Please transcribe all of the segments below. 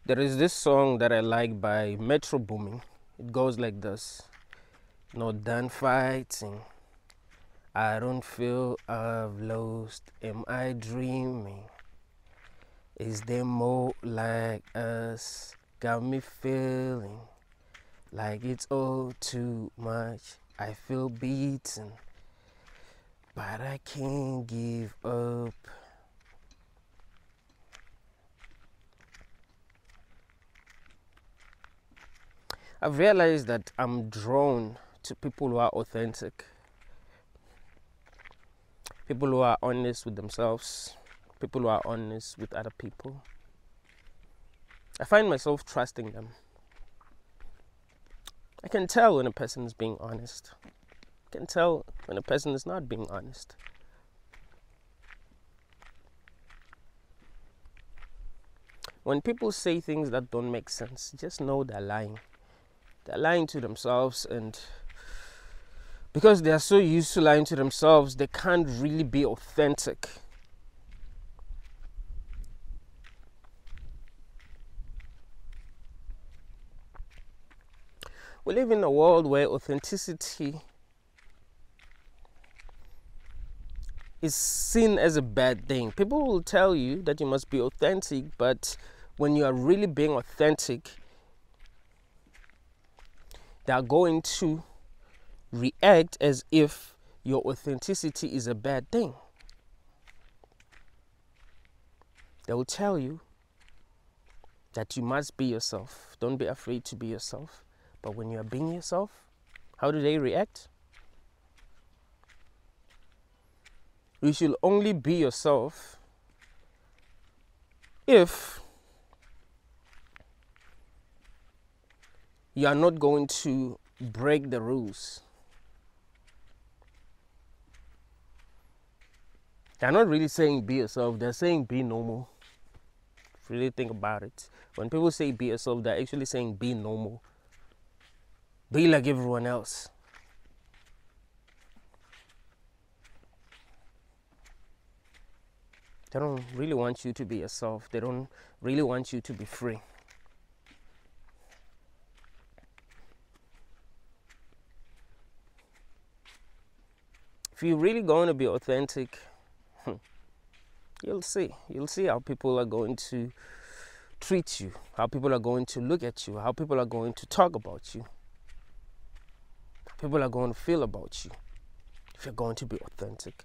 There is this song that I like by Metro Booming. It goes like this. Not done fighting. I don't feel I've lost. Am I dreaming? Is there more like us? Got me feeling like it's all too much. I feel beaten, but I can't give up. I've realized that I'm drawn to people who are authentic, people who are honest with themselves, people who are honest with other people. I find myself trusting them. I can tell when a person is being honest. I can tell when a person is not being honest. When people say things that don't make sense, just know they're lying. They're lying to themselves, and because they are so used to lying to themselves, they can't really be authentic. We live in a world where authenticity is seen as a bad thing. People will tell you that you must be authentic, but when you are really being authentic, they are going to react as if your authenticity is a bad thing. They will tell you that you must be yourself. Don't be afraid to be yourself. But when you are being yourself, how do they react? You should only be yourself if you are not going to break the rules. They're not really saying be yourself, they're saying be normal. If you really think about it. When people say be yourself, they're actually saying be normal. Be like everyone else. They don't really want you to be yourself. They don't really want you to be free. If you're really going to be authentic, you'll see how people are going to treat you, how people are going to look at you, how people are going to talk about you, how people are going to feel about you if you're going to be authentic.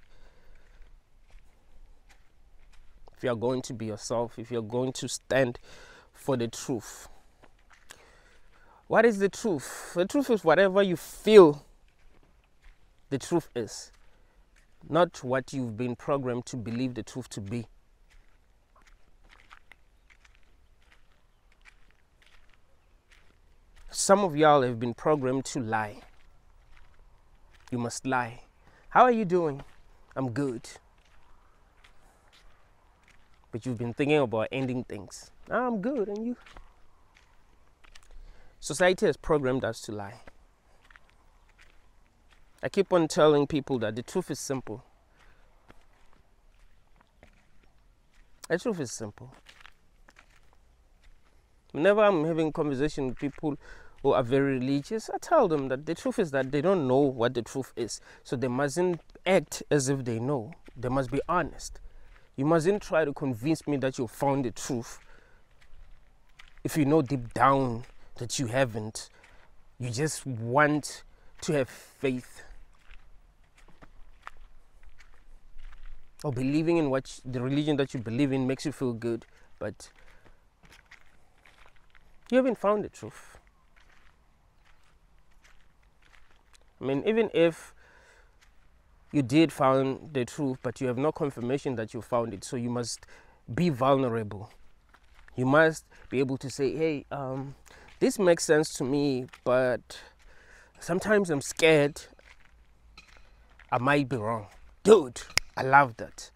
If you're going to be yourself, if you're going to stand for the truth. What is the truth? The truth is whatever you feel the truth is, not what you've been programmed to believe the truth to be. Some of y'all have been programmed to lie. You must lie. How are you doing? I'm good. But you've been thinking about ending things. I'm good, and you? Society has programmed us to lie. I keep on telling people that the truth is simple. The truth is simple. Whenever I'm having a conversation with people who are very religious, I tell them that the truth is that they don't know what the truth is. So they mustn't act as if they know. They must be honest. You mustn't try to convince me that you found the truth if you know deep down that you haven't. You just want to have faith. Or believing in what the religion that you believe in makes you feel good, but you haven't found the truth. I mean, even if you did find the truth, but you have no confirmation that you found it, so you must be vulnerable. You must be able to say, hey, this makes sense to me, but sometimes I'm scared I might be wrong. Dude, I love that.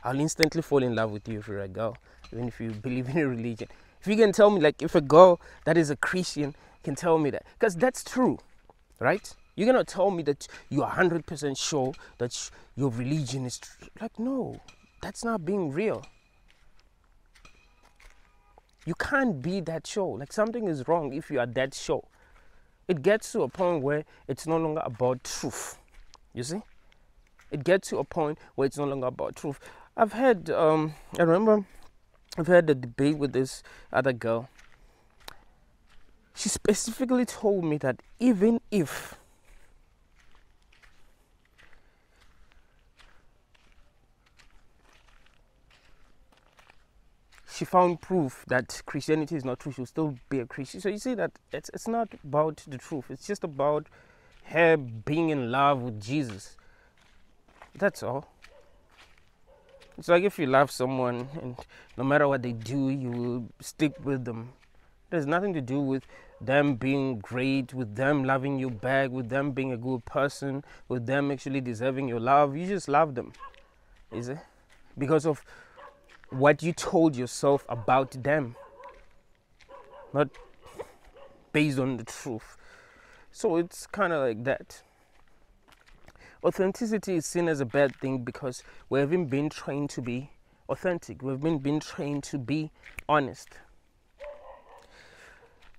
I'll instantly fall in love with you if you're a girl, even if you believe in a religion. If you can tell me, like, if a girl that is a Christian can tell me that, because that's true, right? You're gonna tell me that you are 100% sure that your religion is true. Like, no, that's not being real. You can't be that sure. Like, something is wrong if you are that sure. It gets to a point where it's no longer about truth. You see? It gets to a point where it's no longer about truth. I remember I've had a debate with this other girl. She specifically told me that even if she found proof that Christianity is not true, she'll still be a Christian. So you see that it's not about the truth. It's just about her being in love with Jesus. That's all. It's like if you love someone and no matter what they do, you will stick with them. There's nothing to do with them being great, with them loving you back, with them being a good person, with them actually deserving your love. You just love them, is it? Because of what you told yourself about them, not based on the truth. So it's kind of like that. Authenticity is seen as a bad thing because we haven't been trained to be authentic. We've been trained to be honest.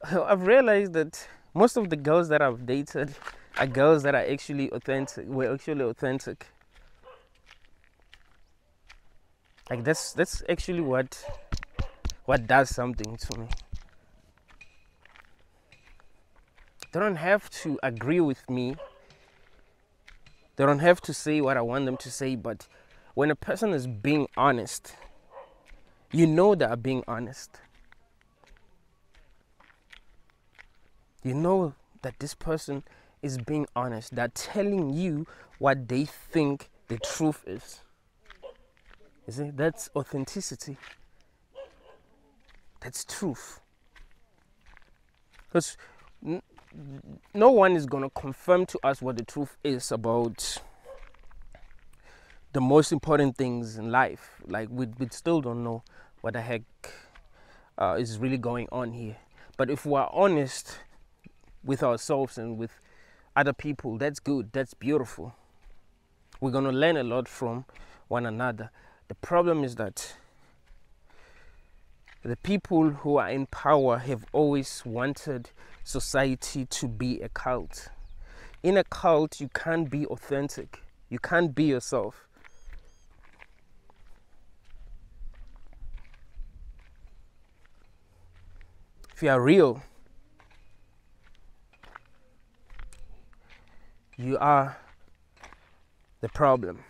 I've realized that most of the girls that I've dated are girls that are actually authentic. Were actually authentic. Like that's actually what does something to me. They don't have to agree with me. They don't have to say what I want them to say, but when a person is being honest, you know they are being honest. You know that this person is being honest. They're telling you what they think the truth is. You see, that's authenticity. That's truth. Because no one is going to confirm to us what the truth is about the most important things in life. Like, we still don't know what the heck is really going on here. But if we're honest with ourselves and with other people, that's good, that's beautiful. We're going to learn a lot from one another. The problem is that the people who are in power have always wanted society to be a cult. In a cult, you can't be authentic. You can't be yourself. If you are real, you are the problem.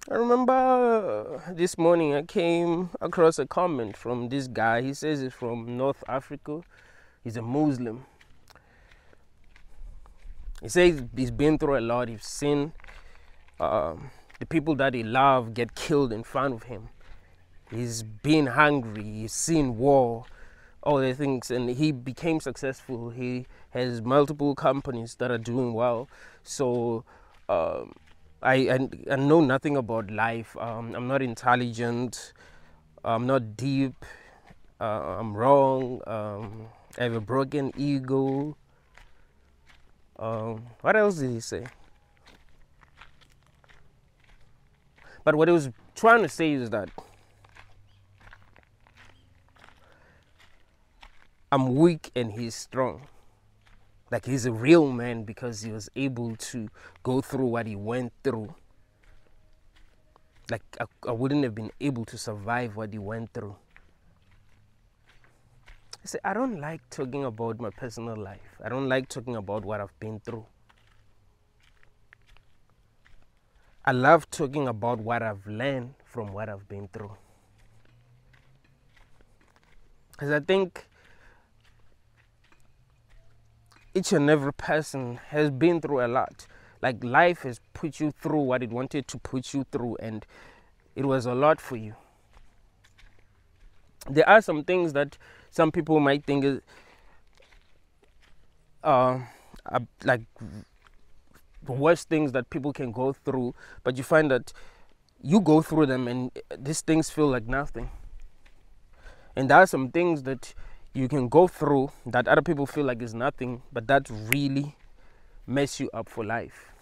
I remember this morning I came across a comment from this guy. He says he's from North Africa. He's a Muslim. He says he's been through a lot. He's seen the people that he loved get killed in front of him. He's been hungry. He's seen war, all the things, and he became successful. He has multiple companies that are doing well. So I know nothing about life. I'm not intelligent. I'm not deep. I'm wrong. I have a broken ego. What else did he say? But what he was trying to say is that I'm weak and he's strong. Like, he's a real man because he was able to go through what he went through. Like, I wouldn't have been able to survive what he went through. I say, I don't like talking about my personal life. I don't like talking about what I've been through. I love talking about what I've learned from what I've been through. Because I think each and every person has been through a lot. Like, life has put you through what it wanted to put you through, and it was a lot for you. There are some things that some people might think is like the worst things that people can go through, but you find that you go through them and these things feel like nothing. And there are some things that you can go through that other people feel like is nothing, but that really mess you up for life.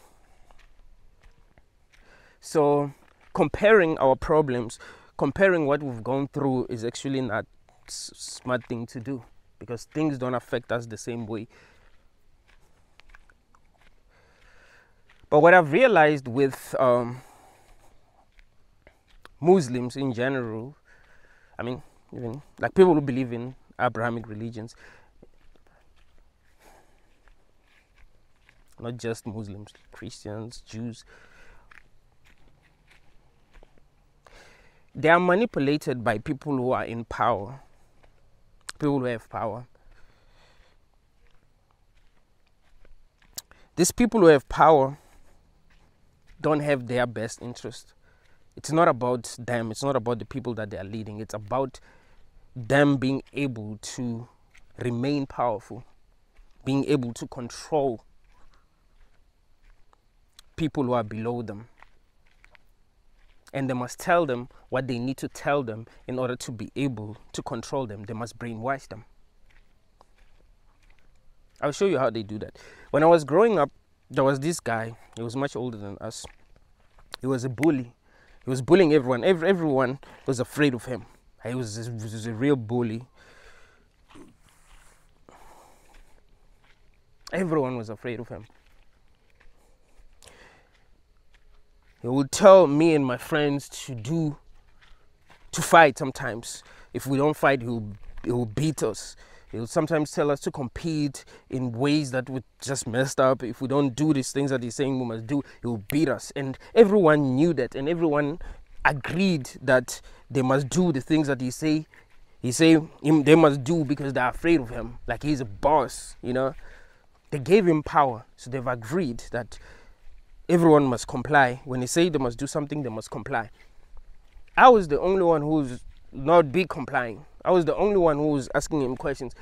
So comparing our problems, comparing what we've gone through is actually not a smart thing to do, because things don't affect us the same way. But what I've realized with Muslims in general, I mean, even like people who believe in Abrahamic religions, not just Muslims, Christians, Jews, they are manipulated by people who are in power, people who have power. These people who have power don't have their best interest. It's not about them. It's not about the people that they are leading. It's about them being able to remain powerful, being able to control people who are below them. And they must tell them what they need to tell them in order to be able to control them. They must brainwash them. I'll show you how they do that. When I was growing up, there was this guy. He was much older than us. He was a bully. He was bullying everyone. Everyone was afraid of him. He was a real bully. Everyone was afraid of him. He would tell me and my friends to fight sometimes. If we don't fight, he will beat us. He would sometimes tell us to compete in ways that would just messed up. If we don't do these things that he's saying we must do, he will beat us. And everyone knew that, and everyone agreed that they must do the things that they must do because they're afraid of him. Like he's a boss, you know. They gave him power, so they've agreed that everyone must comply. When they say they must do something, they must comply. I was the only one who's not be complying. I was the only one who was asking him questions.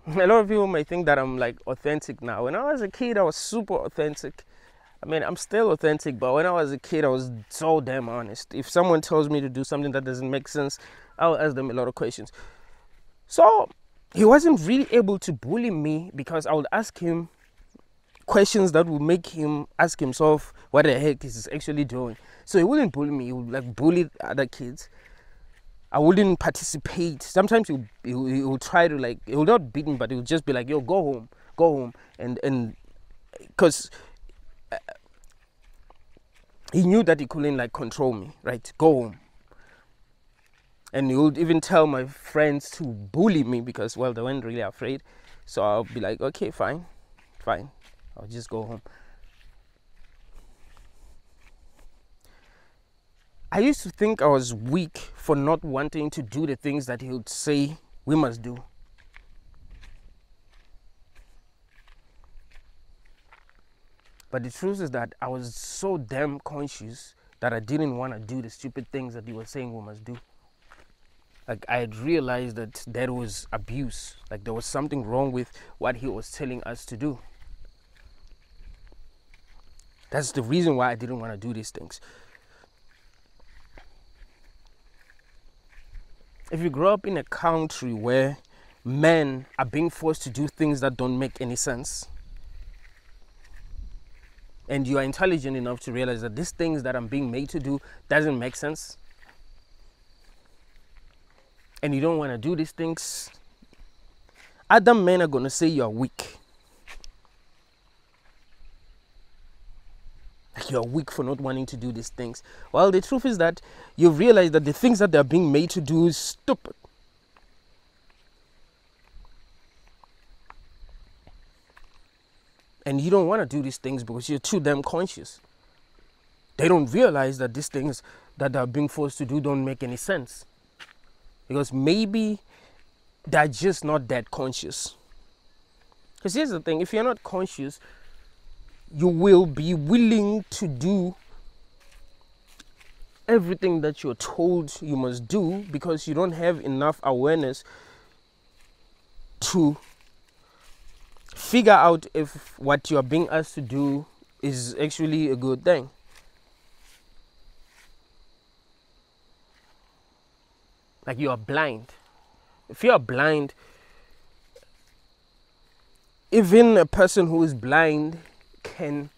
A lot of people might think that I'm like authentic now. When I was a kid, I was super authentic. I mean, I'm still authentic, but when I was a kid, I was so damn honest. If someone tells me to do something that doesn't make sense, I'll ask them a lot of questions. So he wasn't really able to bully me because I would ask him questions that would make him ask himself what the heck he's actually doing. So he wouldn't bully me. He would like bully other kids. I wouldn't participate. Sometimes he would try to like, he would not beat me, but he would just be like, yo, go home. And because he knew that he couldn't like control me, right? Go home. And he would even tell my friends to bully me because, well, they weren't really afraid. So I'll be like, okay, fine. I'll just go home. I used to think I was weak for not wanting to do the things that he would say we must do. But the truth is that I was so damn conscious that I didn't want to do the stupid things that he was saying we must do. Like I had realized that there was abuse. Like there was something wrong with what he was telling us to do. That's the reason why I didn't want to do these things. If you grow up in a country where men are being forced to do things that don't make any sense, and you are intelligent enough to realize that these things that I'm being made to do doesn't make sense, and you don't want to do these things, other men are going to say you're weak. Like you're weak for not wanting to do these things. Well, the truth is that you realize that the things that they're being made to do is stupid. And you don't want to do these things because you're too damn conscious. They don't realize that these things that they're being forced to do don't make any sense. Because maybe they're just not that conscious. Because here's the thing, if you're not conscious, you will be willing to do everything that you're told you must do because you don't have enough awareness to figure out if what you're being asked to do is actually a good thing. Like you are blind. If you are blind, even a person who is blind can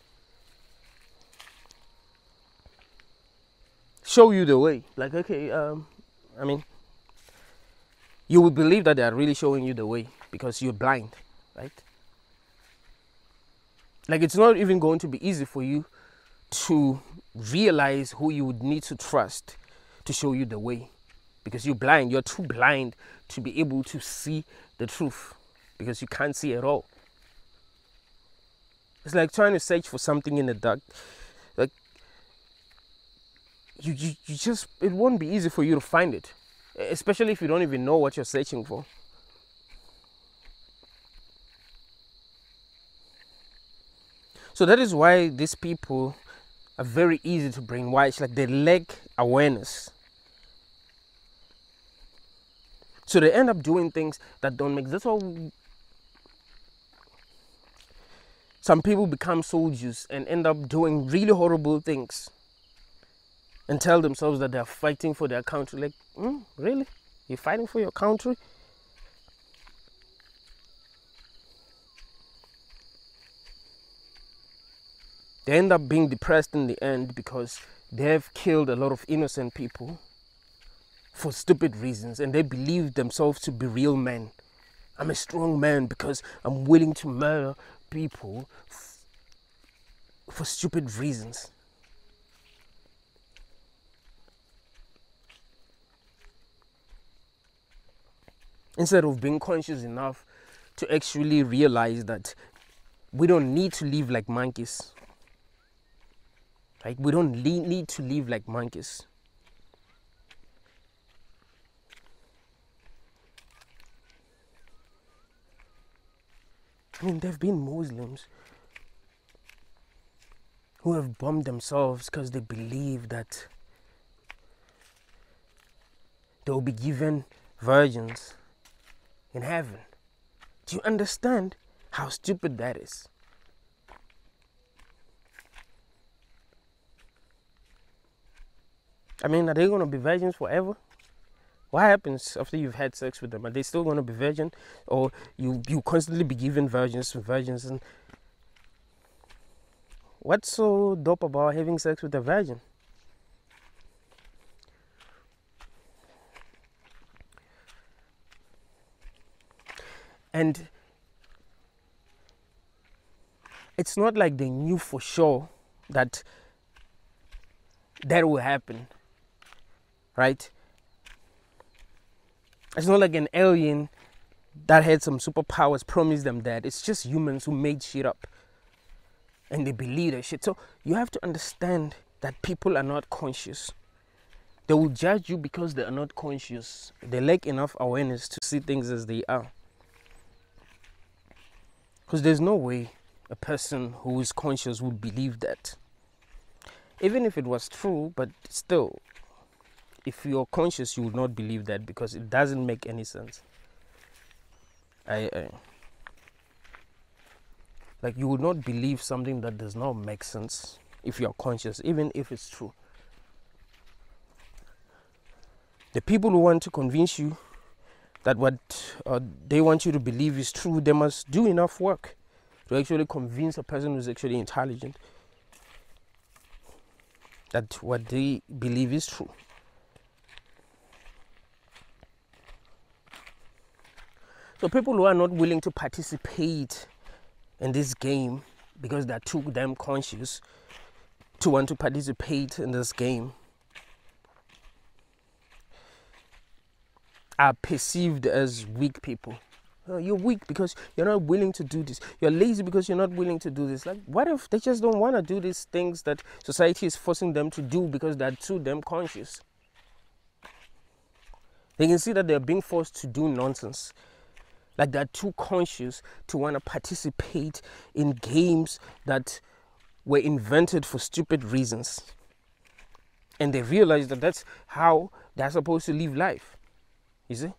show you the way. Like, okay, I mean, you would believe that they are really showing you the way because you're blind, right? Like, it's not even going to be easy for you to realize who you would need to trust to show you the way, because you're blind. You're too blind to be able to see the truth because you can't see at all. It's like trying to search for something in the dark. Like, you just, it won't be easy for you to find it, especially if you don't even know what you're searching for. So that is why these people are very easy to brainwash. Like, they lack awareness. So they end up doing things that don't make sense. That's why some people become soldiers and end up doing really horrible things and tell themselves that they're fighting for their country. Like, really? You're fighting for your country? They end up being depressed in the end because they have killed a lot of innocent people for stupid reasons, and they believe themselves to be real men. I'm a strong man because I'm willing to murder people for stupid reasons. Instead of being conscious enough to actually realize that we don't need to live like monkeys. Right? We don't need to live like monkeys. I mean, there have been Muslims who have bombed themselves because they believe that they will be given virgins in heaven. Do you understand how stupid that is? I mean, are they going to be virgins forever? What happens after you've had sex with them? Are they still going to be virgin? Or you constantly be given virgins? And what's so dope about having sex with a virgin? And it's not like they knew for sure that that will happen, right? It's not like an alien that had some superpowers promised them that. It's just humans who made shit up and they believe that shit. So you have to understand that people are not conscious. They will judge you because they are not conscious. They lack enough awareness to see things as they are. Because there's no way a person who is conscious would believe that. Even if it was true, but still, if you're conscious, you would not believe that because it doesn't make any sense. Like, you would not believe something that does not make sense if you're conscious, even if it's true. The people who want to convince you that what they want you to believe is true, they must do enough work to actually convince a person who's actually intelligent that what they believe is true. So people who are not willing to participate in this game because they're too damn conscious to want to participate in this game are perceived as weak people. Oh, you're weak because you're not willing to do this. You're lazy because you're not willing to do this. Like, what if they just don't want to do these things that society is forcing them to do because they're too damn conscious? They can see that they're being forced to do nonsense. Like, they're too conscious to want to participate in games that were invented for stupid reasons. And they realize that that's how they're supposed to live life. You see?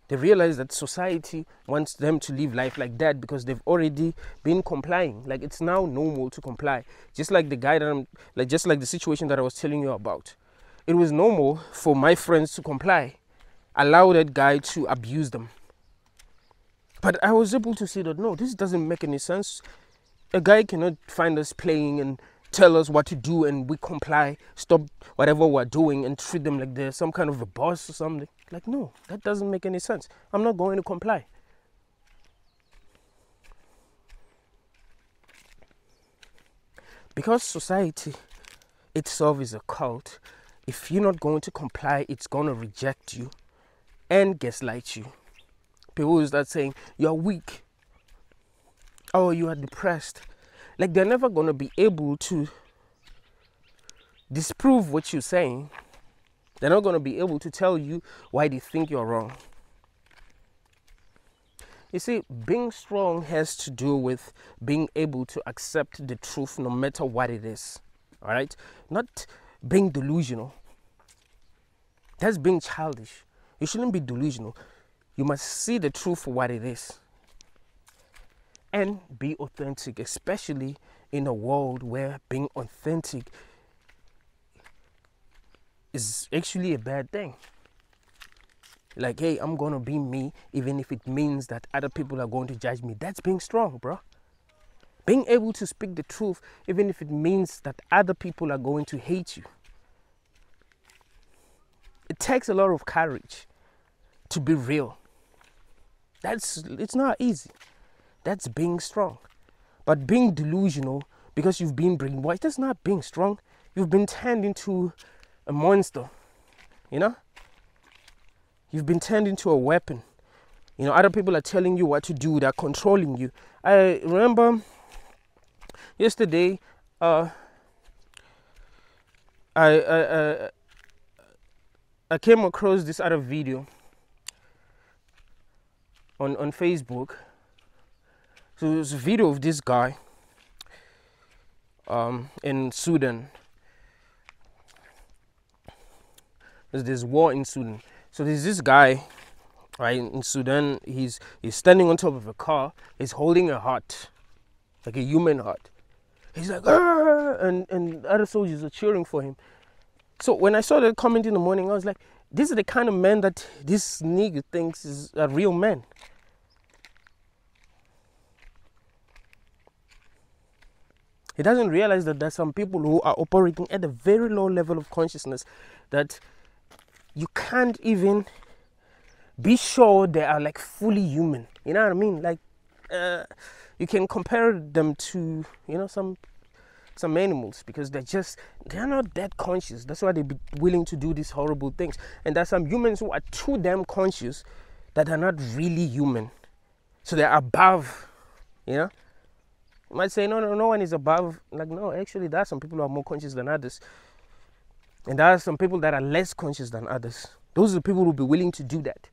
They realize that society wants them to live life like that because they've already been complying. Like, it's now normal to comply. Just like the guy that just like the situation that I was telling you about. It was normal for my friends to comply. Allow that guy to abuse them. But I was able to see that, no, this doesn't make any sense. A guy cannot find us playing and tell us what to do and we comply, stop whatever we're doing and treat them like they're some kind of a boss or something. Like, no, that doesn't make any sense. I'm not going to comply. Because society itself is a cult, if you're not going to comply, it's going to reject you and gaslight you. People will start saying, you're weak. Oh, you are depressed. Like, they're never going to be able to disprove what you're saying. They're not going to be able to tell you why they think you're wrong. You see, being strong has to do with being able to accept the truth no matter what it is. All right? Not being delusional. That's being childish. You shouldn't be delusional. You must see the truth for what it is. And be authentic, especially in a world where being authentic is actually a bad thing. Like, hey, I'm going to be me, even if it means that other people are going to judge me. That's being strong, bro. Being able to speak the truth, even if it means that other people are going to hate you. It takes a lot of courage to be real. It's not easy. That's being strong. But being delusional because you've been brainwashed, that's not being strong. You've been turned into a monster, you know? You've been turned into a weapon. You know, other people are telling you what to do. They're controlling you. I remember yesterday, I came across this other video on Facebook. So it was a video of this guy in Sudan. There's this war in Sudan. So there's this guy, right, in Sudan. He's standing on top of a car. He's holding a heart, like a human heart. He's like, "Arr!" and other soldiers are cheering for him. So when I saw that comment in the morning, I was like, this is the kind of man that this nigga thinks is a real man. He doesn't realize that there's some people who are operating at a very low level of consciousness that you can't even be sure they are like fully human. You know what I mean? Like, you can compare them to, you know, some animals, because they're not that conscious. That's why they're willing to do these horrible things. And there's some humans who are too damn conscious that are not really human. So they're above, you know? You might say, no one is above. Like, no, actually, there are some people who are more conscious than others. And there are some people that are less conscious than others. Those are the people who will be willing to do that.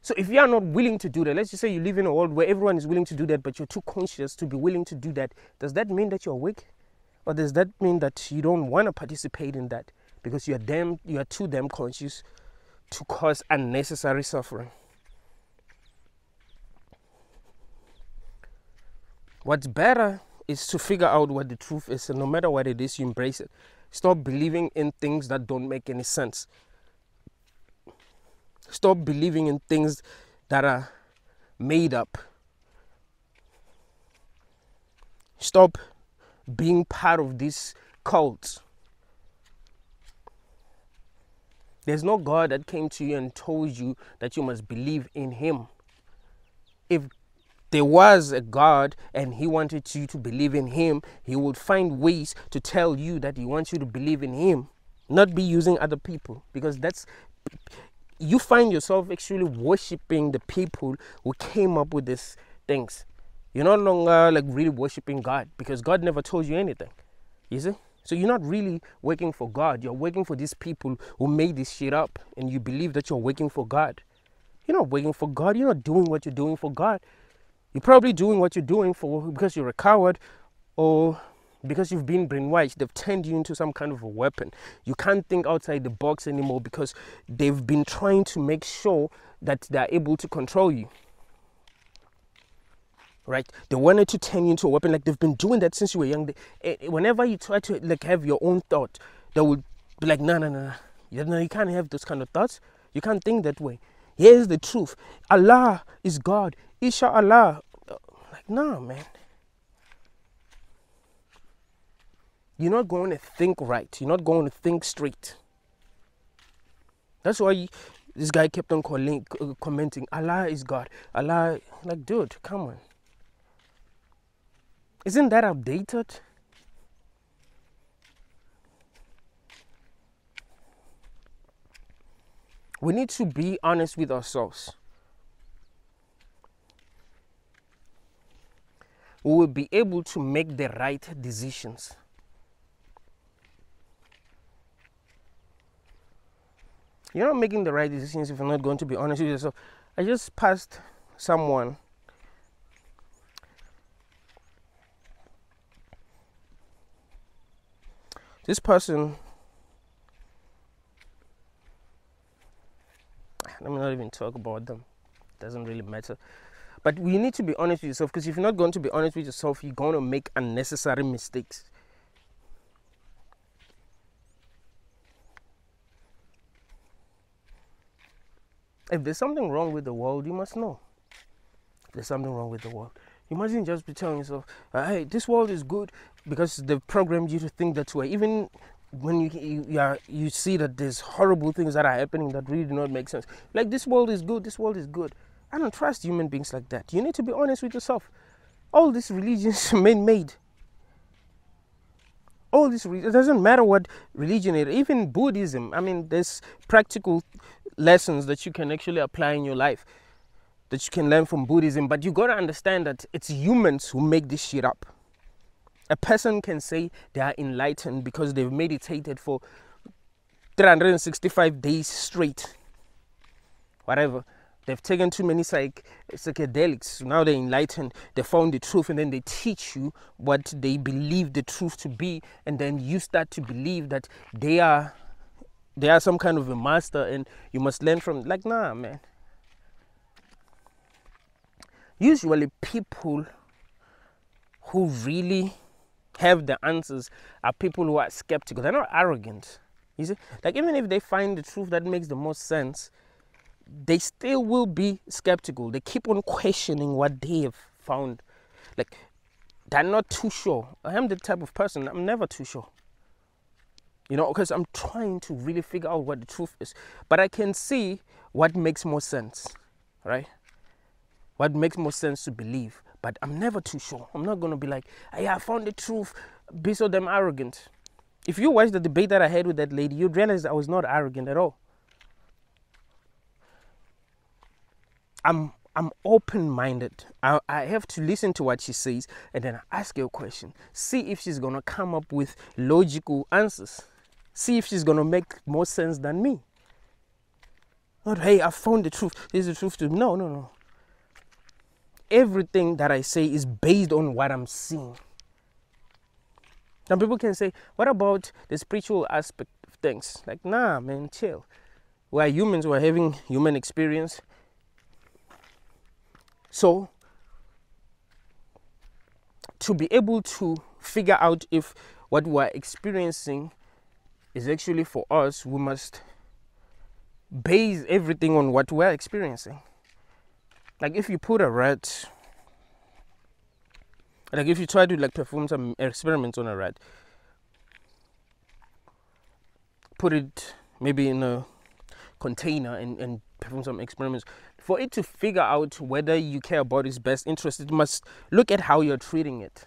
So if you are not willing to do that, let's just say you live in a world where everyone is willing to do that, but you're too conscious to be willing to do that. Does that mean that you're weak? Or does that mean that you don't want to participate in that because you are too damn conscious to cause unnecessary suffering? What's better is to figure out what the truth is, and no matter what it is, you embrace it. Stop believing in things that don't make any sense. Stop believing in things that are made up. Stop being part of these cults. There's no God that came to you and told you that you must believe in him. If there was a God and he wanted you to believe in him, he would find ways to tell you that he wants you to believe in him, not be using other people, because you find yourself actually worshipping the people who came up with these things. You're no longer like really worshipping God, because God never told you anything. You see? So you're not really working for God. You're working for these people who made this shit up, and you believe that you're working for God. You're not working for God. You're not doing what you're doing for God. You're probably doing what you're doing because you're a coward, or because you've been brainwashed. They've turned you into some kind of a weapon. You can't think outside the box anymore because they've been trying to make sure that they're able to control you. Right? They wanted to turn you into a weapon. Like, they've been doing that since you were young. Whenever you try to like have your own thought, they will be like, no. You can't have those kind of thoughts. You can't think that way. Here's the truth. Allah is God. Inshallah. Like, no, man. you're not going to think right. You're not going to think straight. That's why this guy kept on commenting, Allah is God. Allah, like, dude, come on. Isn't that outdated? We need to be honest with ourselves. We will be able to make the right decisions. You're not making the right decisions if you're not going to be honest with yourself. I just passed someone. This person, let me not even talk about them. It doesn't really matter. But you need to be honest with yourself, because if you're not going to be honest with yourself, you're going to make unnecessary mistakes. If there's something wrong with the world, you must know. If there's something wrong with the world, you mustn't just be telling yourself, hey, this world is good because they've programmed you to think that way. Even when you see that there's horrible things that are happening that really do not make sense. Like, this world is good, this world is good. I don't trust human beings like that. You need to be honest with yourself. All these religions are man-made. All this, it doesn't matter what religion it is. Even Buddhism, I mean, there's practical lessons that you can actually apply in your life, that you can learn from Buddhism. But you got to understand that it's humans who make this shit up. A person can say they are enlightened because they've meditated for 365 days straight. Whatever. They've taken too many psychedelics. Now they're enlightened. They found the truth, and then they teach you what they believe the truth to be, and then you start to believe that they are some kind of a master, and you must learn from. Like, nah, man. Usually, people who really have the answers are people who are skeptical. They're not arrogant. You see, like, even if they find the truth that makes the most sense, they still will be skeptical. They keep on questioning what they have found. Like, they're not too sure. I am the type of person, I'm never too sure. You know, because I'm trying to really figure out what the truth is. But I can see what makes more sense, right? What makes more sense to believe. But I'm never too sure. I'm not going to be like, hey, I found the truth, be so damn arrogant. If you watch the debate that I had with that lady, you'd realize I was not arrogant at all. I'm open-minded. I have to listen to what she says, and then I ask her a question. See if she's going to come up with logical answers. See if she's going to make more sense than me. Not, hey, I found the truth. This is the truth too. No. Everything that I say is based on what I'm seeing. Some people can say, what about the spiritual aspect of things? Like, nah, man, chill. We're humans, we're having human experience. So, to be able to figure out if what we're experiencing is actually for us, we must base everything on what we're experiencing. Like, if you put a rat, like if you try to like perform some experiments on a rat, put it maybe in a container and perform some experiments. For it to figure out whether you care about its best interest, it must look at how you're treating it.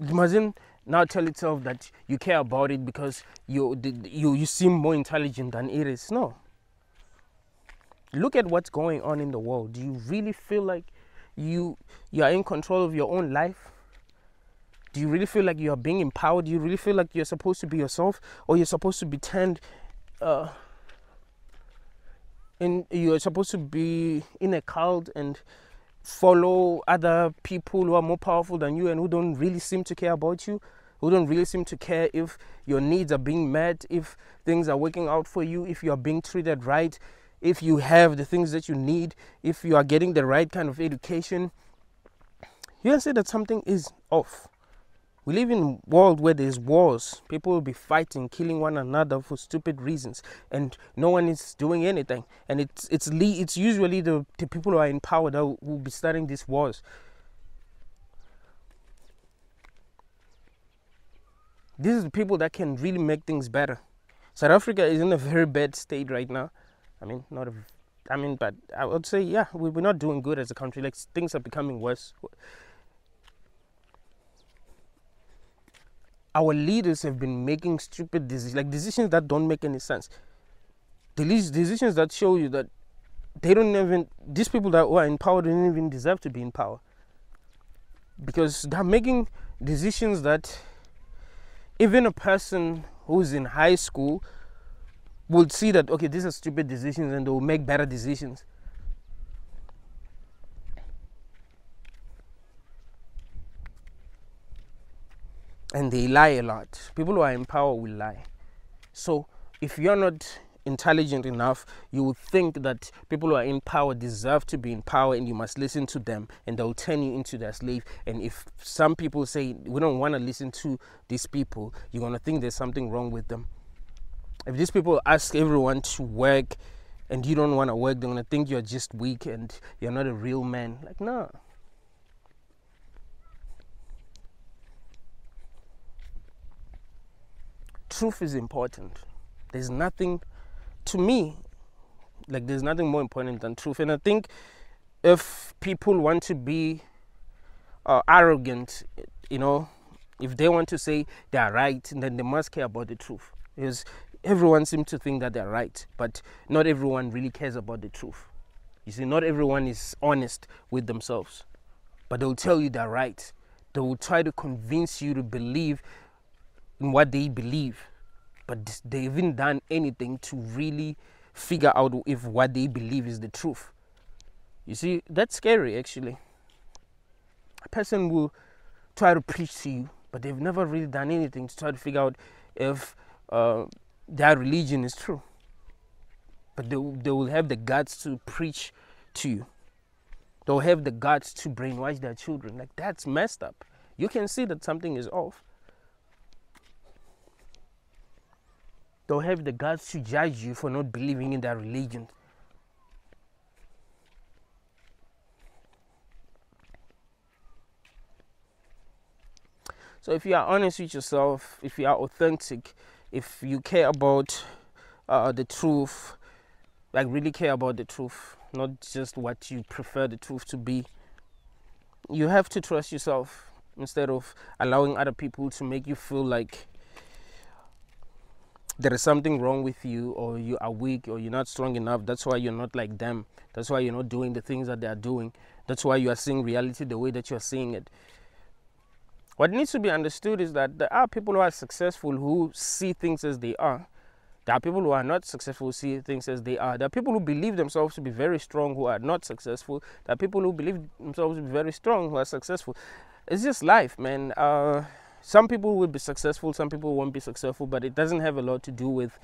It mustn't now tell itself that you care about it because you seem more intelligent than it is. No. Look at what's going on in the world. Do you really feel like you are in control of your own life? Do you really feel like you are being empowered? Do you really feel like you're supposed to be yourself, or you're supposed to be turned and you're supposed to be in a cult and follow other people who are more powerful than you and who don't really seem to care about you, who don't really seem to care if your needs are being met, if things are working out for you, if you are being treated right, if you have the things that you need, if you are getting the right kind of education. You can say that something is off. We live in a world where there's wars. People will be fighting, killing one another for stupid reasons, and no one is doing anything. And it's usually the people who are in power that will be starting these wars. These are the people that can really make things better. South Africa is in a very bad state right now. I mean, not a, I mean, but I would say, yeah, we're not doing good as a country. Like, things are becoming worse. Our leaders have been making stupid decisions, like decisions that don't make any sense. Decisions that show you that they don't even, these people that were in power don't even deserve to be in power. Because they're making decisions that even a person who's in high school would see that, okay, these are stupid decisions, and they'll make better decisions. And they lie a lot. People who are in power will lie. So if you're not intelligent enough, you would think that people who are in power deserve to be in power, and you must listen to them, and they'll turn you into their slave. And if some people say, we don't want to listen to these people, you're going to think there's something wrong with them. If these people ask everyone to work and you don't want to work, they're going to think you're just weak and you're not a real man. Like, no. Truth is important. There's nothing, to me, like, there's nothing more important than truth. And I think if people want to be arrogant, if they want to say they're right, then they must care about the truth. Because everyone seems to think that they're right, but not everyone really cares about the truth. You see, not everyone is honest with themselves, but they'll tell you they're right. They will try to convince you to believe in what they believe, but they haven't done anything to really figure out if what they believe is the truth. You see, that's scary actually. A person will try to preach to you, but they've never really done anything to try to figure out if their religion is true. But they will have the guts to preach to you. They'll have the guts to brainwash their children. Like, that's messed up. You can see that something is off. They'll have the guts to judge you for not believing in their religion. So if you are honest with yourself, if you are authentic, if you care about the truth, like really care about the truth, not just what you prefer the truth to be, you have to trust yourself instead of allowing other people to make you feel like there is something wrong with you, or you are weak, or you're not strong enough. That's why you're not like them. That's why you're not doing the things that they are doing. That's why you are seeing reality the way that you're seeing it. What needs to be understood is that there are people who are successful who see things as they are. There are people who are not successful who see things as they are. There are people who believe themselves to be very strong who are not successful. There are people who believe themselves to be very strong who are successful. It's just life, man. Some people will be successful, some people won't be successful, but it doesn't have a lot to do with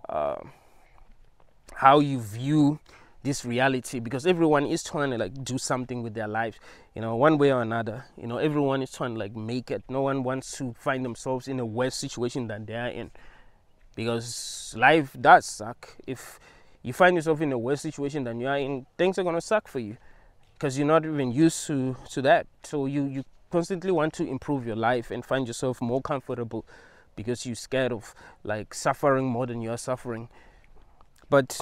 how you view this reality, because everyone is trying to like do something with their lives, one way or another. Everyone is trying to like make it. No one wants to find themselves in a worse situation than they are in, because life does suck. If you find yourself in a worse situation than you are in, things are going to suck for you, because you're not even used to that. So you constantly want to improve your life and find yourself more comfortable, because you're scared of like suffering more than you're suffering. But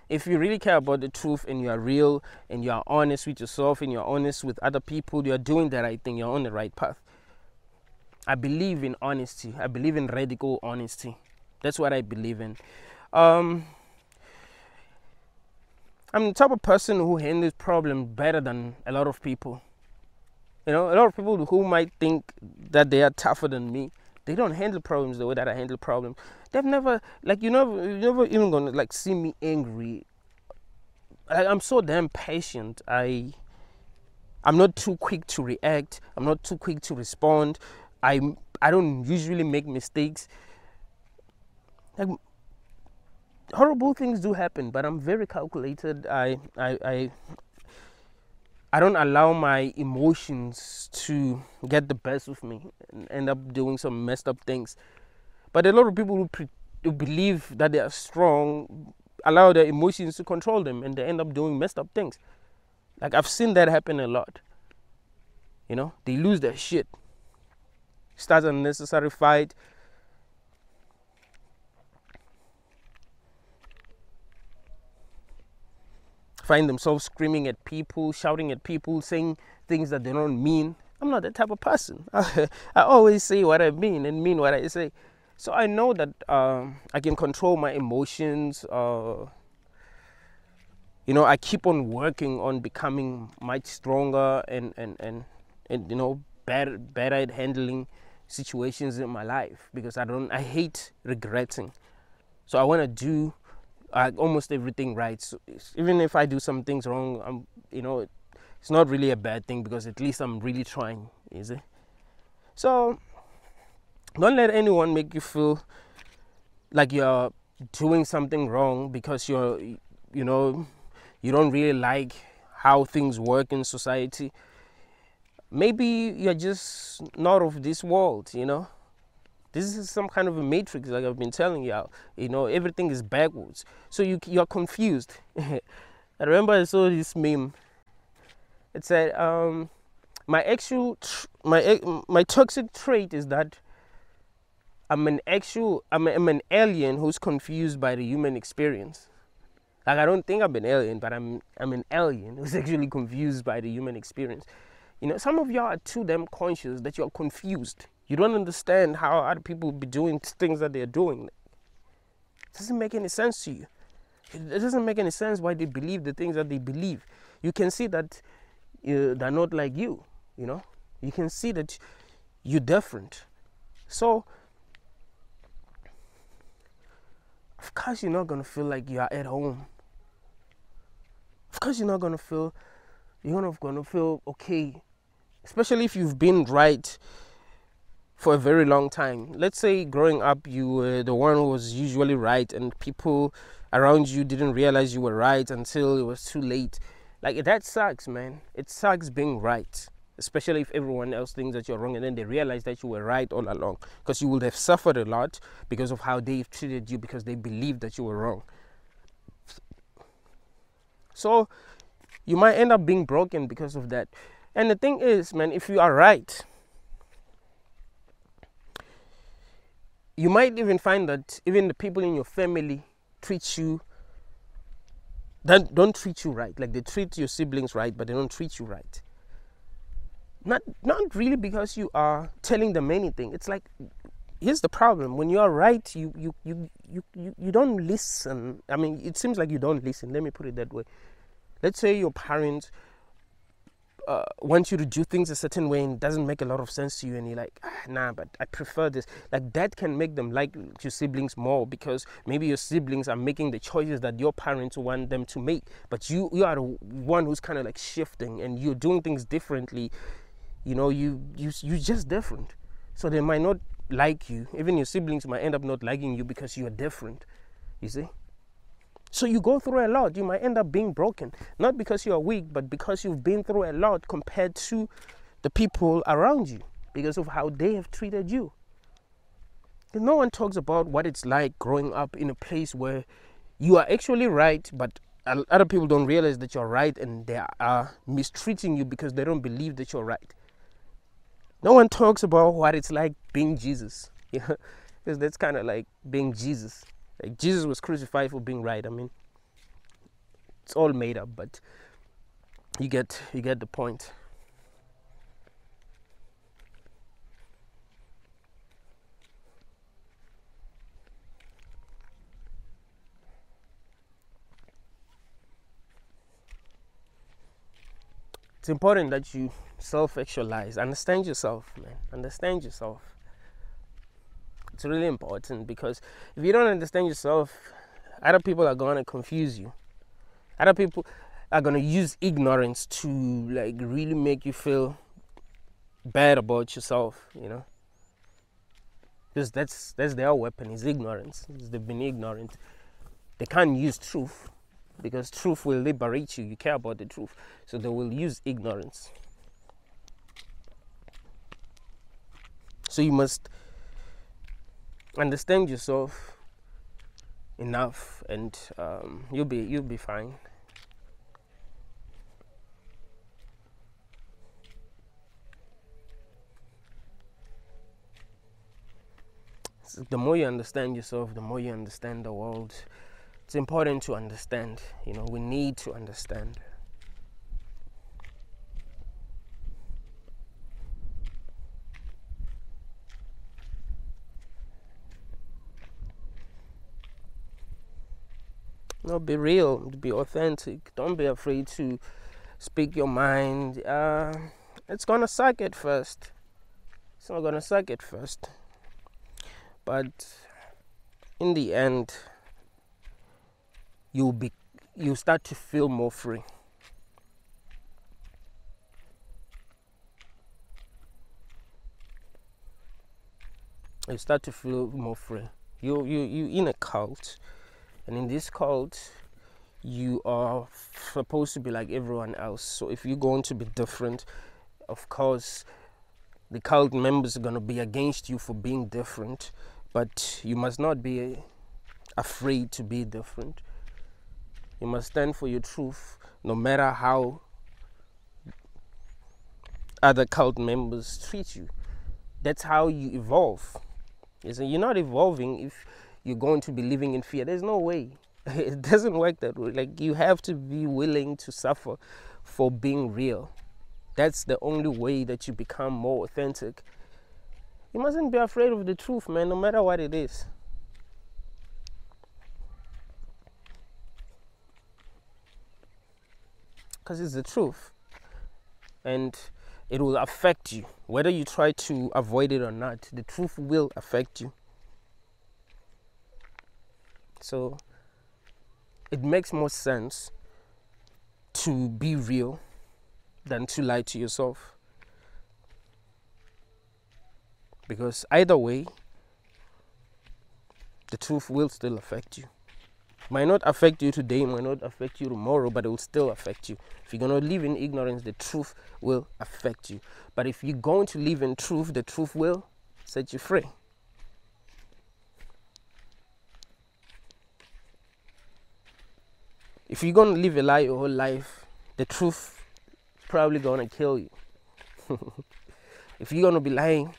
if you really care about the truth, and you are real, and you are honest with yourself, and you're honest with other people, you're doing the right thing, you're on the right path. I believe in honesty. I believe in radical honesty. That's what I believe in. I'm the type of person who handles problems better than a lot of people. A lot of people who might think that they are tougher than me, they don't handle problems the way that I handle problems. They've never, you're never even gonna like see me angry. I'm so damn patient. I'm not too quick to react. I'm not too quick to respond. I don't usually make mistakes. Like, horrible things do happen, but I'm very calculated. I don't allow my emotions to get the best of me and end up doing some messed up things. But a lot of people who believe that they are strong allow their emotions to control them, and they end up doing messed up things. Like, I've seen that happen a lot. They lose their shit. start unnecessary fight, find themselves screaming at people, shouting at people, saying things that they don't mean. I'm not that type of person. I always say what I mean and mean what I say. So I know that I can control my emotions. I keep on working on becoming much stronger and better at handling situations in my life, because I hate regretting. So I want to do almost everything right. So even if I do some things wrong, it's not really a bad thing, because at least I'm really trying, is it? So don't let anyone make you feel like you're doing something wrong because you don't really like how things work in society. Maybe you're just not of this world. This is some kind of a matrix, like I've been telling you. Everything is backwards, so you're confused. I remember I saw this meme. It said, my toxic trait is that I'm an alien who's confused by the human experience. Like, I don't think I'm an alien, but I'm an alien who's actually confused by the human experience. Some of y'all are too damn conscious that you're confused. You don't understand how other people be doing things that they're doing. It doesn't make any sense to you. It doesn't make any sense why they believe the things that they believe. You can see that they're not like you. You can see that you're different. So, of course, you're not gonna feel like you're at home. Of course, you're not gonna feel okay, especially if you've been right for a very long time. Let's say growing up, you were the one who was usually right, and people around you didn't realize you were right until it was too late. Like, that sucks, man. It sucks being right, especially if everyone else thinks that you're wrong and then they realize that you were right all along, because you would have suffered a lot because of how they've treated you, because they believed that you were wrong. So you might end up being broken because of that. And the thing is, man, if you are right, you might even find that even the people in your family don't treat you right. Like, they treat your siblings right, but they don't treat you right. Not really because you are telling them anything. It's like, here's the problem: when you are right, you don't listen. I mean, it seems like you don't listen. Let me put it that way. Let's say your parents want you to do things a certain way and it doesn't make a lot of sense to you, and you're like, nah, but I prefer this. Like, that can make them like your siblings more, because maybe your siblings are making the choices that your parents want them to make, but you are the one who's kind of like shifting and you're doing things differently. You're just different. So they might not like you. Even your siblings might end up not liking you because you're different, you see. So you go through a lot. You might end up being broken, not because you are weak, but because you've been through a lot compared to the people around you, because of how they have treated you. No one talks about what it's like growing up in a place where you are actually right, but other people don't realize that you're right, and they are mistreating you because they don't believe that you're right. No one talks about what it's like being Jesus, because that's kind of like being Jesus. Like, Jesus was crucified for being right. I mean, it's all made up, but you get the point. It's important that you self-actualize. Understand yourself, man. Understand yourself. It's really important, because if you don't understand yourself, other people are going to confuse you. Other people are going to use ignorance to, like, really make you feel bad about yourself, because that's their weapon, is ignorance. They've been ignorant. They can't use truth, because truth will liberate you. You care about the truth, so they will use ignorance. So you must understand yourself enough, and you'll be fine. the more you understand yourself, the more you understand the world. It's important to understand. We need to understand. Be real, be authentic. Don't be afraid to speak your mind. It's gonna suck at first. It's not gonna suck at first, but in the end, you start to feel more free. You start to feel more free. You in a cult, and in this cult, you are supposed to be like everyone else. So if you're going to be different, of course, the cult members are going to be against you for being different, but you must not be afraid to be different. You must stand for your truth, no matter how other cult members treat you. That's how you evolve. You're not evolving if you're going to be living in fear. There's no way. It doesn't work that way. Like, you have to be willing to suffer for being real. That's the only way that you become more authentic. You mustn't be afraid of the truth, man, no matter what it is. Because it's the truth. And it will affect you. Whether you try to avoid it or not, the truth will affect you. So it makes more sense to be real than to lie to yourself. Because either way, the truth will still affect you. Might not affect you today, might not affect you tomorrow, but it will still affect you. If you're going to live in ignorance, the truth will affect you. But if you're going to live in truth, the truth will set you free. If you're going to live a lie your whole life, the truth is probably going to kill you. If you're going to be lying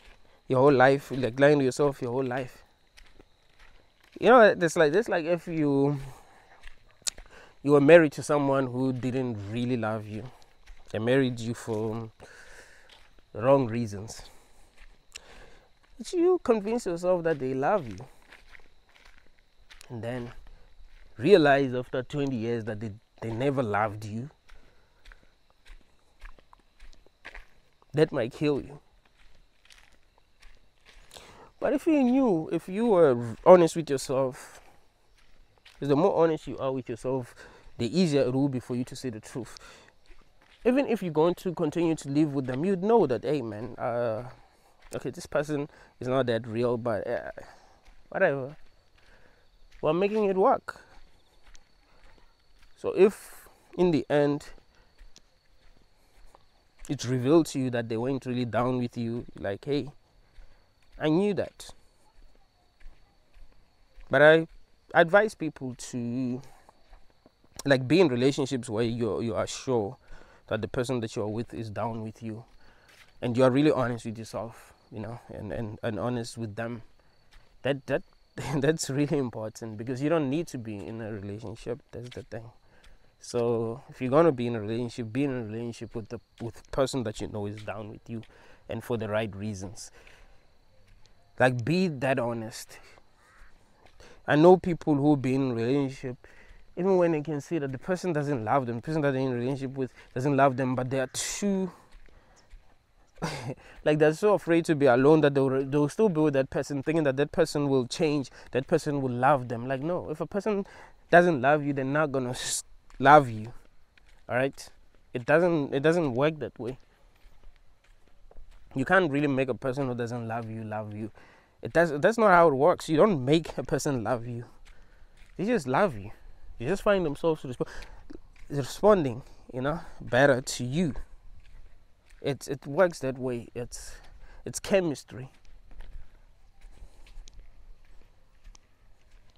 your whole life, like lying to yourself your whole life, it's like if you were married to someone who didn't really love you. They married you for the wrong reasons. But you convince yourself that they love you, and then realize after 20 years that they never loved you. That might kill you. But if you were honest with yourself, because the more honest you are with yourself, the easier it will be for you to say the truth. Even if you're going to continue to live with them, you'd know that, hey man, okay, this person is not that real, but whatever. We're making it work. So if in the end it's revealed to you that they weren't really down with you, like, hey, I knew that. But I advise people to be in relationships where you are sure that the person that you're with is down with you, and you are really honest with yourself, and honest with them. That's really important, because you don't need to be in a relationship. That's the thing. So if you're gonna be in a relationship, be in a relationship with the person that you know is down with you, and for the right reasons. Like, be that honest. I know people who be in a relationship, even when they can see that the person doesn't love them, the person that they're in a relationship with doesn't love them, but they are too they're so afraid to be alone that they'll still be with that person, thinking that person will change, that person will love them. Like, no, if a person doesn't love you, they're not gonna love you. All right, it doesn't work that way. You can't really make a person who doesn't love you. That's not how it works. You don't make a person love you. They just love you. You just find themselves responding, better to you. It works that way. It's chemistry.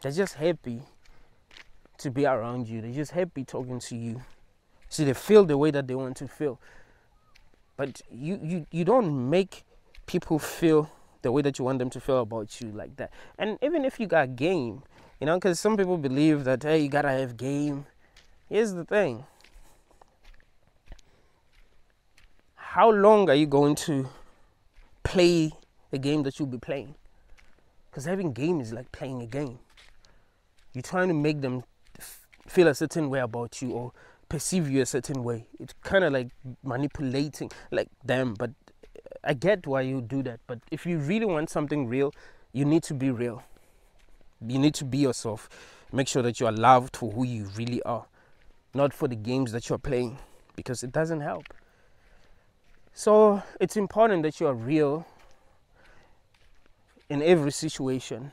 They're just happy to be around you. They're just happy talking to you. So they feel the way that they want to feel. But you don't make people feel the way that you want them to feel about you, like that. And even if you got game, you know, because some people believe that, hey, you gotta have game. Here's the thing. How long are you going to play a game that you'll be playing? Because having game is like playing a game. You're trying to make them feel a certain way about you or perceive you a certain way. It's kind of like manipulating like them, but I get why you do that. But if you really want something real, you need to be real. You need to be yourself. Make sure that you are loved for who you really are, not for the games that you're playing, because it doesn't help. So it's important that you are real in every situation.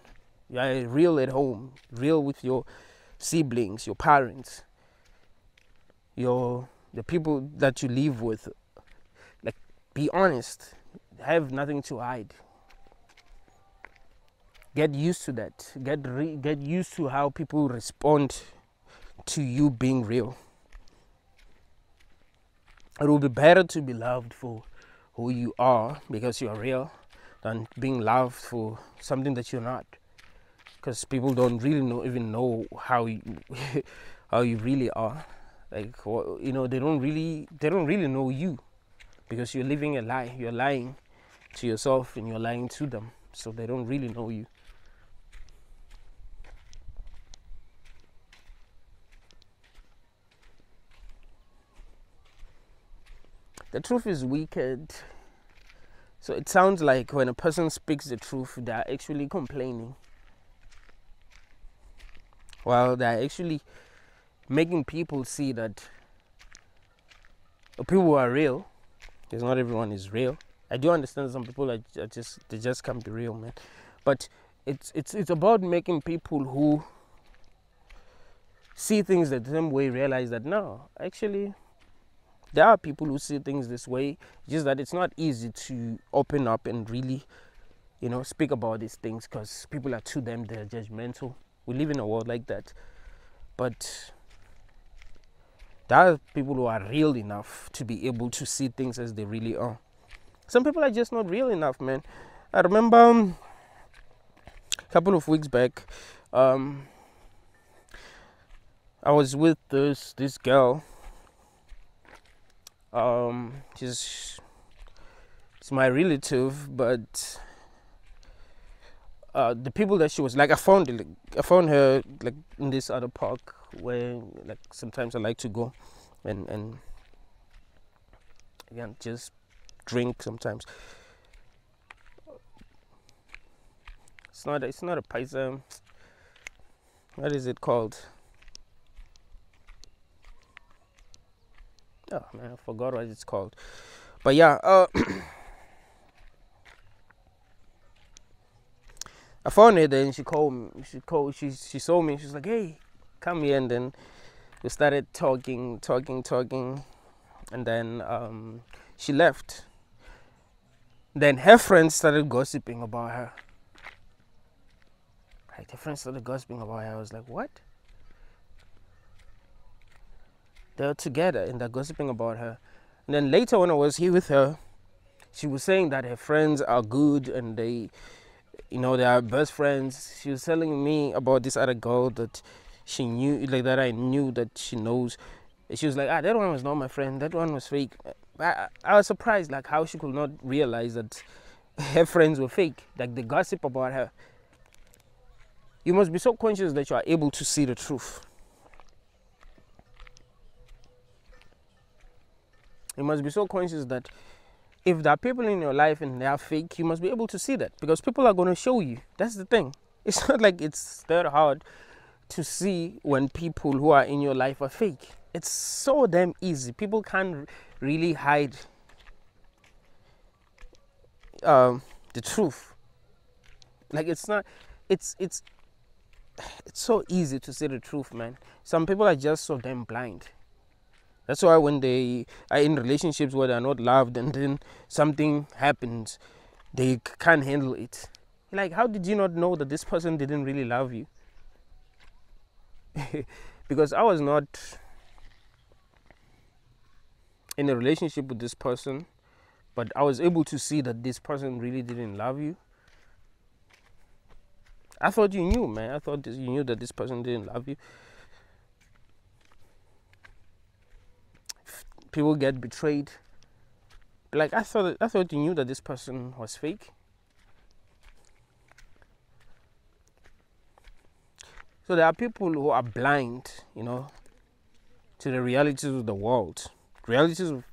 You are real at home, real with your siblings, your parents, the people that you live with. Like, be honest. Have nothing to hide. Get used to that. Get used to how people respond to you being real. It will be better to be loved for who you are because you are real than being loved for something that you're not. Because people don't really even know how you how you really are. Like, you know, they don't really know you, because you're living a lie. You're lying to yourself and you're lying to them, so they don't really know you. The truth is wicked. So it sounds like when a person speaks the truth, they're actually complaining, while they're actually making people see that people are real, because not everyone is real. I do understand some people are just can't be real, man. But it's about making people who see things the same way realize that no, actually, there are people who see things this way. Just that it's not easy to open up and really, you know, speak about these things, because people are to them, they're judgmental. We live in a world like that. But there are people who are real enough to be able to see things as they really are. Some people are just not real enough, man. I remember a couple of weeks back, I was with this girl. She's my relative, but the people that she was like, I found her like in this other park where like sometimes I like to go and again just drink sometimes. It's not a paisa. What is it called? Oh man, I forgot what it's called. But yeah, I found her there and she called me. She saw me. She's like, "Hey, come here." And then we started talking, and then she left. Then her friends started gossiping about her. Like, her friends started gossiping about her. I was like, what? They're together and they're gossiping about her. And then later when I was here with her, she was saying that her friends are good and they are best friends. She was telling me about this other girl that she knew, like that I knew that she knows. She was like, that one was not my friend. That one was fake. I was surprised, like, how she could not realize that her friends were fake. Like, the gossip about her. You must be so conscious that you are able to see the truth. You must be so conscious that if there are people in your life and they are fake, you must be able to see that, because people are going to show you. That's the thing. It's not like it's that hard to see when people who are in your life are fake. It's so damn easy. People can't really hide the truth. Like, it's so easy to see the truth, man. Some people are just so damn blind. That's why when they are in relationships where they're not loved and then something happens, they can't handle it. Like, how did you not know that this person didn't really love you? Because I was not in a relationship with this person, but I was able to see that this person really didn't love you. I thought you knew, man. I thought you knew that this person didn't love you. People get betrayed. Like, I thought you knew that this person was fake. So there are people who are blind, to the realities of the world, realities of,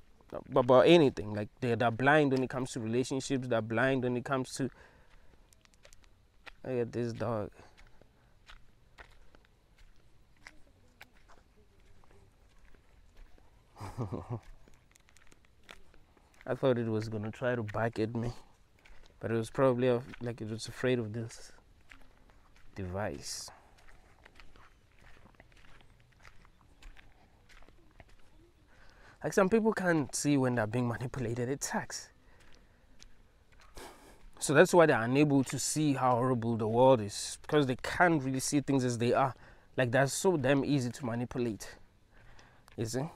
about anything. Like they're blind when it comes to relationships. They're blind when it comes to. Look at this dog. I thought it was gonna try to bark at me, but it was probably like it was afraid of this device. Like some people can't see when they're being manipulated. It sucks. So that's why they're unable to see how horrible the world is, because they can't really see things as they are. Like that's so damn easy to manipulate. You see?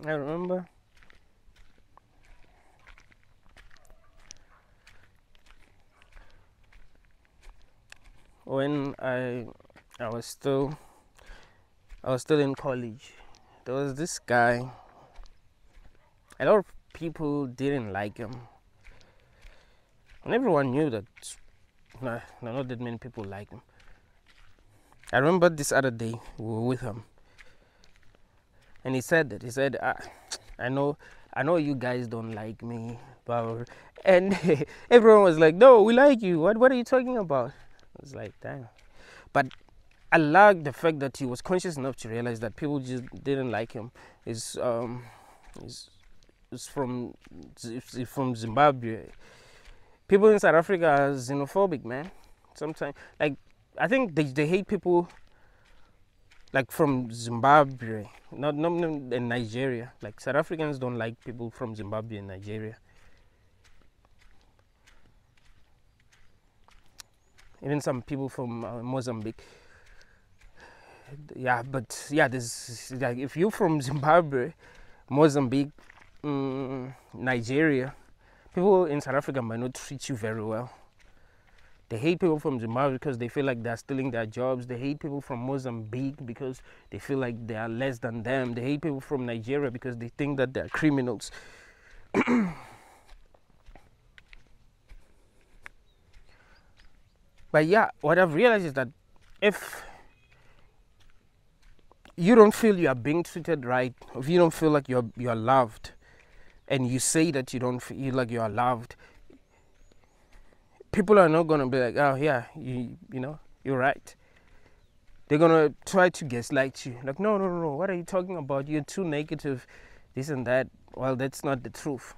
I remember when I was still in college. There was this guy. A lot of people didn't like him, and everyone knew that. Not that many people liked him. I remember this other day we were with him, and he said, I know you guys don't like me, but and everyone was like, no, we like you. What are you talking about? I was like, damn. But I like the fact that he was conscious enough to realize that people just didn't like him. He's from Zimbabwe. People in South Africa are xenophobic, man. Sometimes, like, I think they hate people like from Zimbabwe, not in Nigeria. Like South Africans don't like people from Zimbabwe and Nigeria. Even some people from Mozambique. Yeah, but yeah, there's like if you're from Zimbabwe, Mozambique, Nigeria, people in South Africa might not treat you very well. They hate people from Zimbabwe because they feel like they're stealing their jobs. They hate people from Mozambique because they feel like they are less than them. They hate people from Nigeria because they think that they're criminals. But yeah, what I've realized is that if you don't feel you are being treated right, if you don't feel like you're loved, and you say that you don't feel like you are loved, people are not gonna be like, oh yeah, you're right. They're gonna try to gaslight you. Like, no, what are you talking about? You're too negative, this and that. Well, that's not the truth.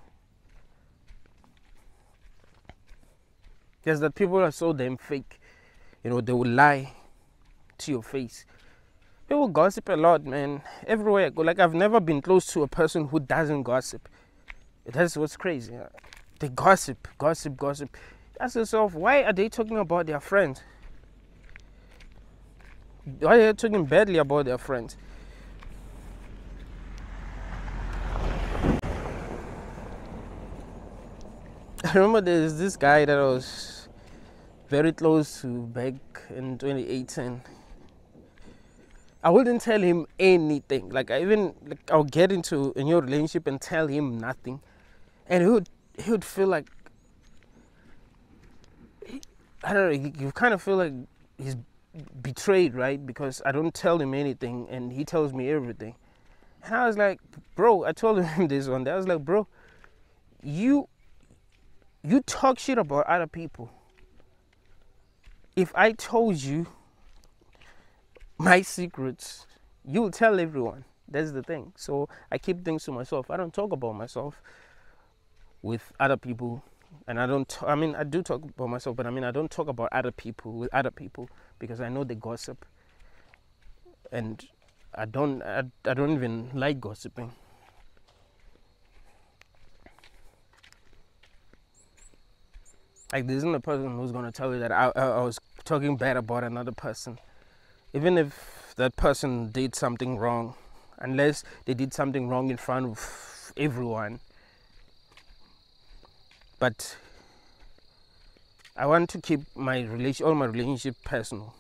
Just that people are so damn fake. They will lie to your face. People gossip a lot, man. Everywhere I go. Like, I've never been close to a person who doesn't gossip. That's what's crazy. They gossip. Ask yourself, why are they talking about their friends? Why are they talking badly about their friends? I remember there's this guy that I was very close to back in 2018. I wouldn't tell him anything. Like I'll get into a new relationship and tell him nothing, and he would feel like, I don't know. You kind of feel like he's betrayed, right? Because I don't tell him anything, and he tells me everything. And I was like, bro, I told him this one day. I was like, bro, you talk shit about other people. If I told you my secrets, you'll tell everyone. That's the thing. So I keep things to myself. I don't talk about myself. with other people, and I do talk about myself, but I don't talk about other people with other people because I know they gossip, and I don't even like gossiping. Like, there isn't a person who's gonna tell you that I was talking bad about another person, even if that person did something wrong, unless they did something wrong in front of everyone. But I want to keep all my relationship personal.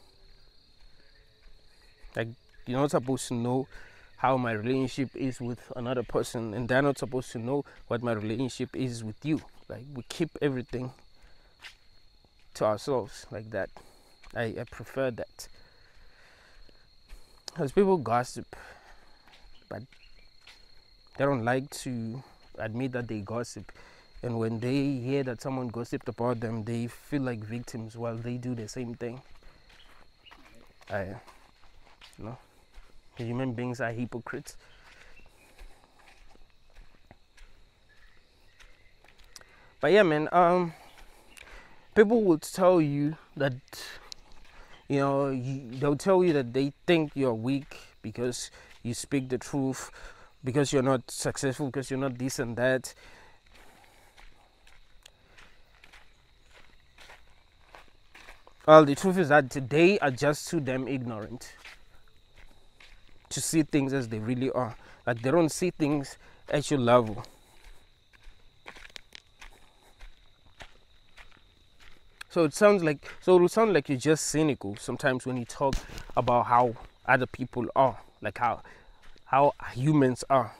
Like, you're not supposed to know how my relationship is with another person, and they're not supposed to know what my relationship is with you. Like, we keep everything to ourselves like that. I prefer that. Because people gossip, but they don't like to admit that they gossip. And when they hear that someone gossiped about them, they feel like victims while they do the same thing. Human beings are hypocrites. But yeah, man, people will tell you that, they'll tell you that they think you're weak because you speak the truth, because you're not successful, because you're not this and that. Well, the truth is that they are just too damn ignorant to see things as they really are. Like, they don't see things at your level. So it sounds like you're just cynical sometimes when you talk about how other people are, like how humans are.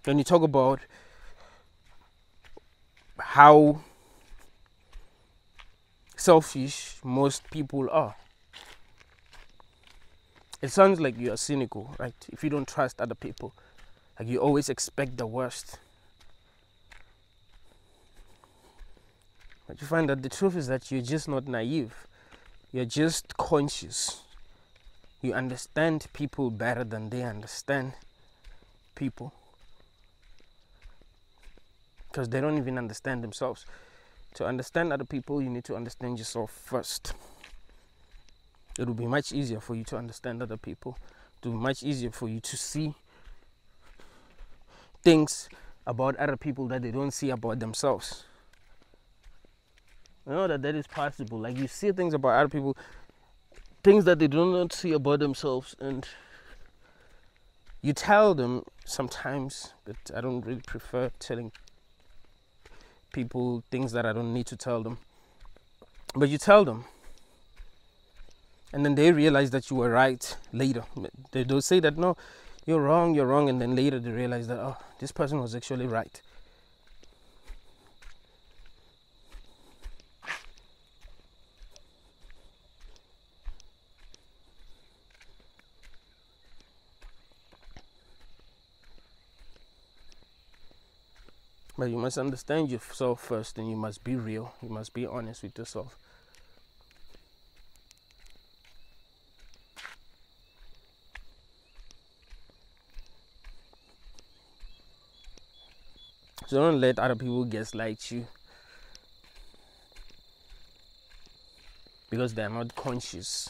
When you talk about how selfish most people are, it sounds like you are cynical, right? If you don't trust other people, like, you always expect the worst. But you find that the truth is that you're just not naive. You're just conscious. You understand people better than they understand people. Because they don't even understand themselves. To understand other people, you need to understand yourself first. It will be much easier for you to understand other people. It will be much easier for you to see things about other people that they don't see about themselves. You know that is possible. Like, you see things about other people, things that they do not see about themselves, and you tell them sometimes, but I don't really prefer telling people things that I don't need to tell them. But you tell them, and then they realize that you were right later. They'll say that, no, you're wrong, and then later they realize that, oh, this person was actually right. But you must understand yourself first, and you must be real. You must be honest with yourself. So don't let other people gaslight you, because they are not conscious.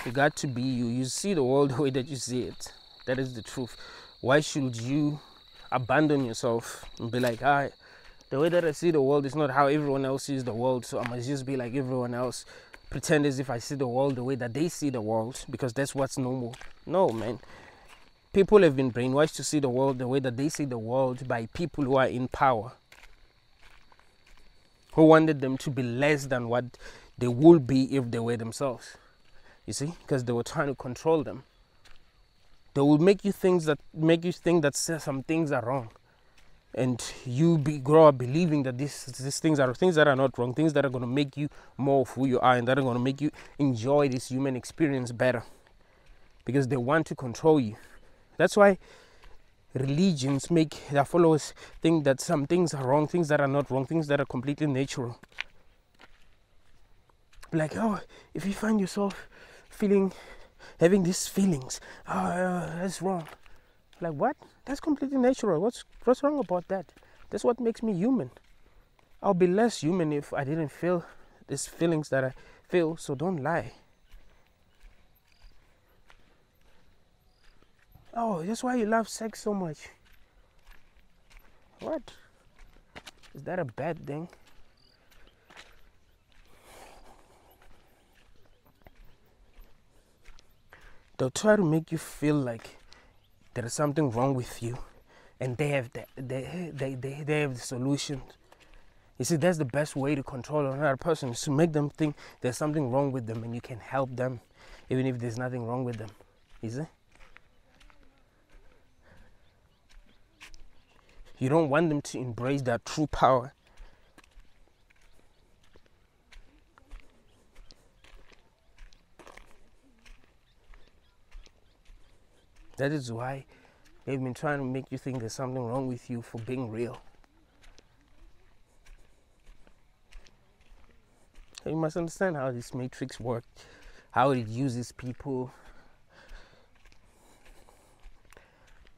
You got to be you. You see the world the way that you see it. That is the truth. Why should you abandon yourself and be like, the way that I see the world is not how everyone else sees the world, so I must just be like everyone else, pretend as if I see the world the way that they see the world, because that's what's normal. No, man. People have been brainwashed to see the world the way that they see the world by people who are in power, who wanted them to be less than what they would be if they were themselves. You see, because they were trying to control them. They will make you think that some things are wrong, and you grow up believing that these things that are not wrong, things that are going to make you more of who you are, and that are going to make you enjoy this human experience better, because they want to control you. That's why religions make their followers think that some things are wrong, things that are not wrong, things that are completely natural. Like, oh, if you find yourself having these feelings, that's wrong. Like, what? That's completely natural. What's wrong about that? That's what makes me human. I'll be less human if I didn't feel these feelings that I feel, so don't lie. Oh, that's why you love sex so much. What? Is that a bad thing? They'll try to make you feel like there is something wrong with you, and they have they have the solution. You see, that's the best way to control another person, is to make them think there's something wrong with them, and you can help them even if there's nothing wrong with them. You see? You don't want them to embrace their true power. That is why they've been trying to make you think there's something wrong with you for being real. You must understand how this matrix works, how it uses people.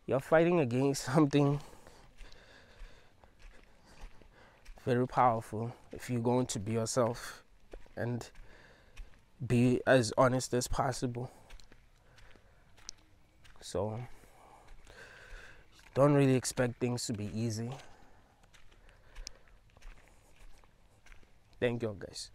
You're fighting against something very powerful if you're going to be yourself and be as honest as possible. So don't really expect things to be easy. Thank you, guys.